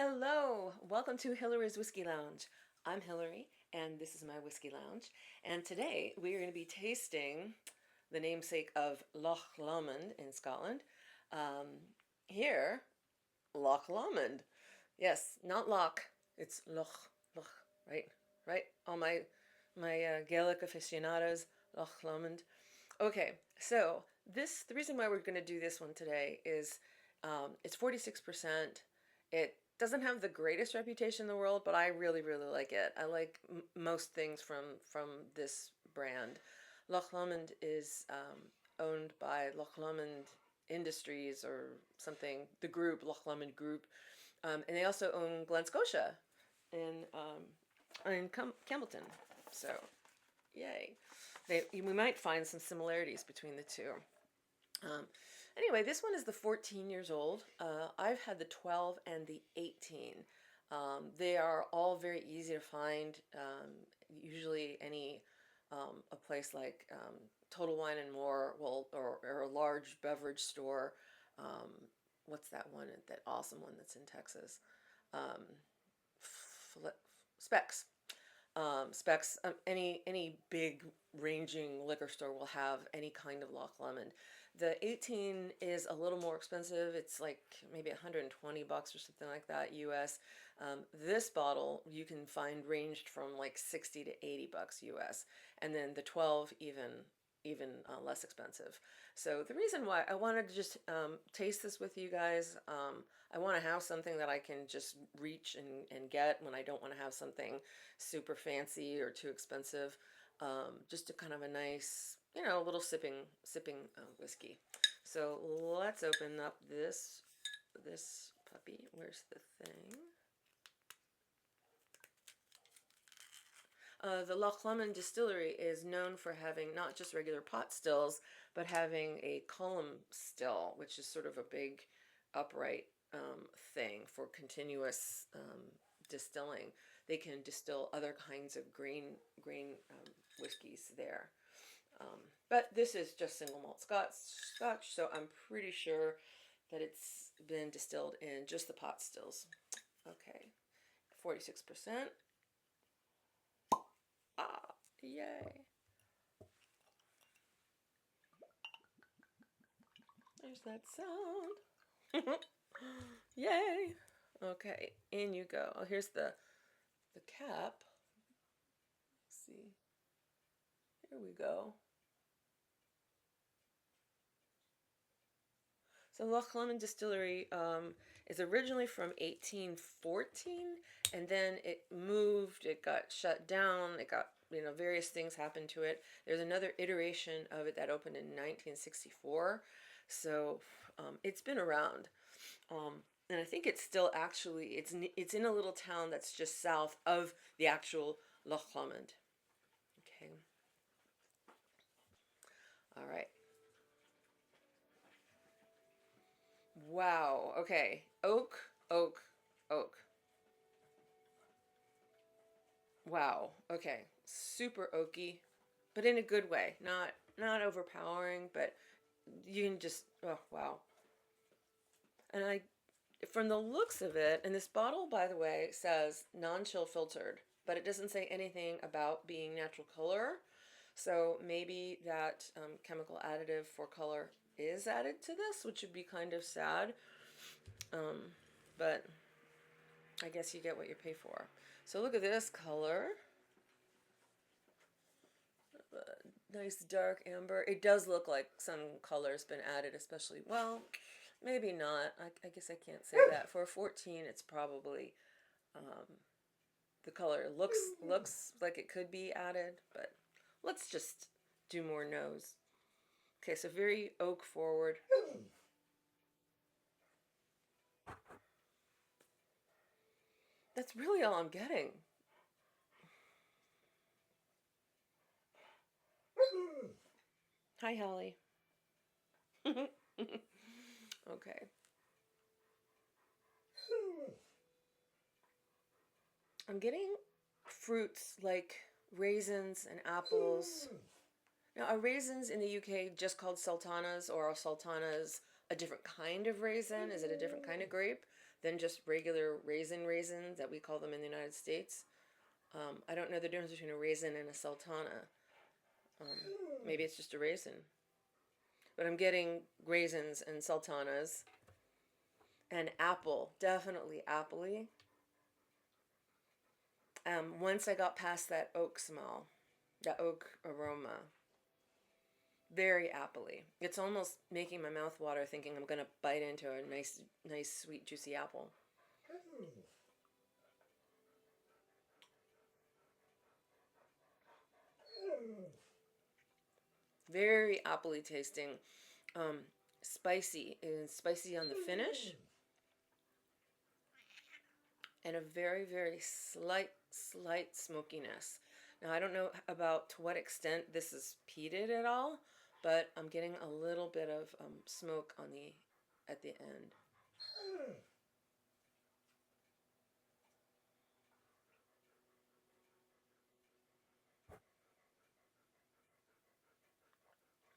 Hello, welcome to Hillary's Whiskey Lounge. I'm Hillary, and this is my Whiskey Lounge. And today we are going to be tasting the namesake of Loch Lomond in Scotland. Here, Loch Lomond. Yes, not Loch, it's Loch, right? Right? All my Gaelic aficionados, Loch Lomond. Okay, so the reason why we're going to do this one today is it's 46%. It doesn't have the greatest reputation in the world, but I really, really like it. I like most things from this brand. Loch Lomond is owned by Loch Lomond Industries or something, the group, Loch Lomond Group. And they also own Glen Scotia in Campbellton. So, yay. We might find some similarities between the two. Um, anyway, this one is the 14 years old. I've had the 12 and the 18. They are all very easy to find. Usually a place like Total Wine and More or a large beverage store. What's that one, that awesome one that's in Texas? Um, Specs. Specs, any big ranging liquor store will have any kind of Loch Lomond. The 18 is a little more expensive. It's like maybe 120 bucks or something like that US. This bottle you can find ranged from like 60 to 80 bucks US, and then the 12 even less expensive. So the reason why I wanted to just taste this with you guys, I want to have something that I can just reach and get when I don't want to have something super fancy or too expensive. Just a kind of a nice, little sipping whiskey. So let's open up this puppy. Where's the thing? The Loch Lomond distillery is known for having not just regular pot stills, but having a column still, which is sort of a big upright thing for continuous distilling. They can distill other kinds of grain whiskeys there. But this is just single malt Scotch, so I'm pretty sure that it's been distilled in just the pot stills. Okay, 46%. Ah, yay. There's that sound. Yay. Okay, in you go. Oh, here's the cap. Let's see. Here we go. So Loch Lomond Distillery is originally from 1814, and then it got shut down, it got, various things happened to it. There's another iteration of it that opened in 1964, so it's been around. And I think it's still actually, it's in a little town that's just south of the actual Loch Lomond. Okay. All right. Wow. Okay. Oak, oak, oak. Wow. Okay. Super oaky, but in a good way. Not overpowering, but you can just, oh wow. And from the looks of it, and this bottle, by the way, says non-chill filtered, but it doesn't say anything about being natural color. So maybe that chemical additive for color is added to this, which would be kind of sad. But I guess you get what you pay for. So look at this color. Nice dark amber. It does look like some color's been added, especially, well, maybe not. I guess I can't say that. For a 14, it's probably the color looks like it could be added, but let's just do more nose. Okay, so very oak forward. That's really all I'm getting. Hi, Holly. Okay. I'm getting fruits like raisins and apples. Now, are raisins in the UK just called sultanas, or are sultanas a different kind of raisin? Is it a different kind of grape? than just regular raisins that we call them in the United States. I don't know the difference between a raisin and a sultana. Um, Maybe it's just a raisin. But I'm getting raisins and sultanas and apple, definitely appley. Once I got past that oak smell, that oak aroma, very appley. It's almost making my mouth water thinking I'm going to bite into a nice, sweet, juicy apple. Very appley tasting. Um, Spicy, and spicy on the finish, and a very slight smokiness. Now I don't know about to what extent this is peated at all, but I'm getting a little bit of smoke on the at the end.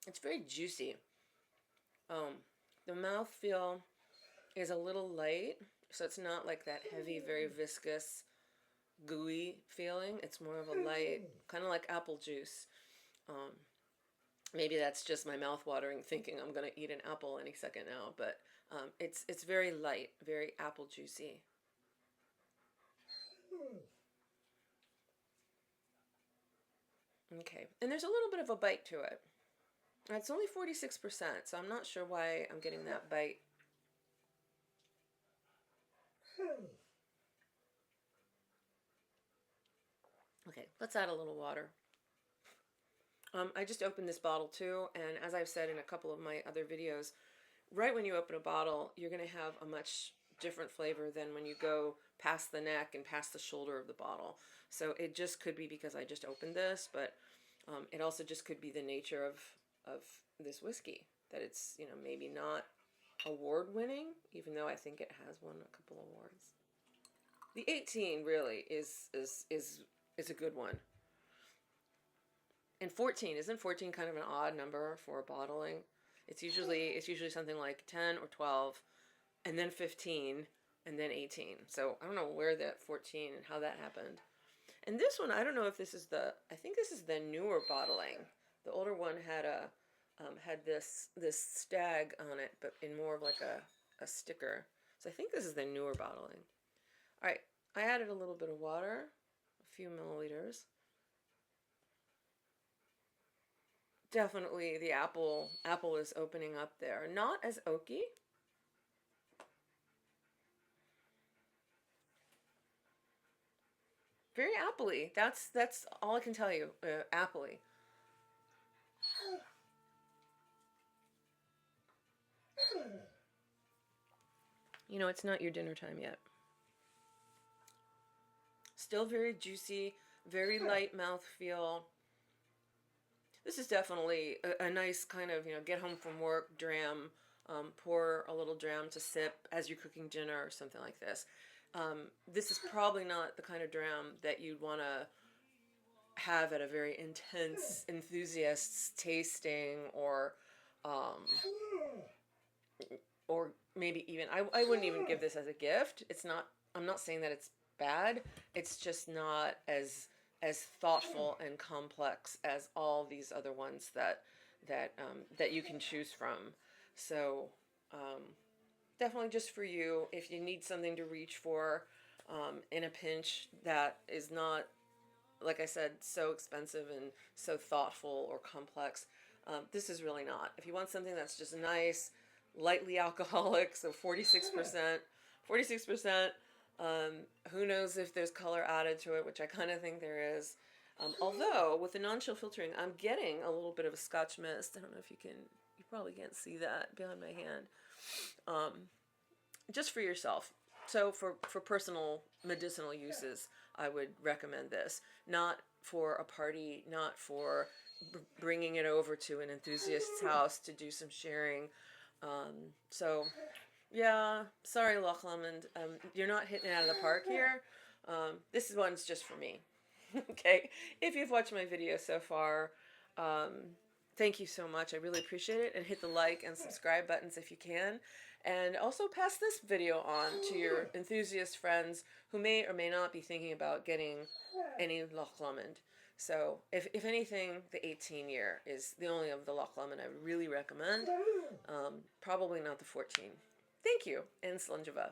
It's very juicy. Um, the mouthfeel is a little light, so it's not like that heavy, very viscous, gooey feeling. It's more of a light, kind of like apple juice. Um, Maybe that's just my mouth watering, thinking I'm gonna eat an apple any second now. But it's very light, very apple juicy. Okay, and there's a little bit of a bite to it. It's only 46%, so I'm not sure why I'm getting that bite. Okay, let's add a little water. I just opened this bottle too, and as I've said in a couple of my other videos, right when you open a bottle, you're going to have a much different flavor than when you go past the neck and past the shoulder of the bottle. So it just could be because I just opened this, but it also just could be the nature of this whiskey, that it's, maybe not award winning, even though I think it has won a couple awards. The 18 really is a good one. And 14, isn't 14 kind of an odd number for bottling? It's usually something like 10 or 12, and then 15, and then 18. So I don't know where that 14 and how that happened. And this one, I don't know if this is I think this is the newer bottling. The older one had this stag on it, but in more of like a sticker. So I think this is the newer bottling. All right, I added a little bit of water, a few milliliters. Definitely the apple is opening up there. Not as oaky. Very appley. That's all I can tell you. Appley. It's not your dinner time yet. Still very juicy, very light mouth feel. This is definitely a nice kind of, get home from work dram. Pour a little dram to sip as you're cooking dinner or something like this. This is probably not the kind of dram that you'd want to have at a very intense enthusiast's tasting, um, or maybe even I wouldn't even give this as a gift. It's not. I'm not saying that it's bad. It's just not as thoughtful and complex as all these other ones that you can choose from. So um, definitely just for you, if you need something to reach for in a pinch that is not, like I said, so expensive and so thoughtful or complex. This is really not. If you want something that's just nice, lightly alcoholic, so 46%, 46%. Who knows if there's color added to it, which I kind of think there is. Although with the non-chill filtering, I'm getting a little bit of a Scotch mist. I don't know if you probably can't see that behind my hand. Um, just for yourself. So for personal medicinal uses, I would recommend this. Not for a party, not for bringing it over to an enthusiast's house to do some sharing. So yeah, sorry, Loch Lomond. You're not hitting it out of the park here. This one's just for me. Okay, if you've watched my video so far, thank you so much. I really appreciate it. And hit the like and subscribe buttons if you can. And also pass this video on to your enthusiast friends who may or may not be thinking about getting any Loch Lomond. So if anything, the 18 year is the only of the Loch Lomond I really recommend. Probably not the 14. Thank you, and Slunjava.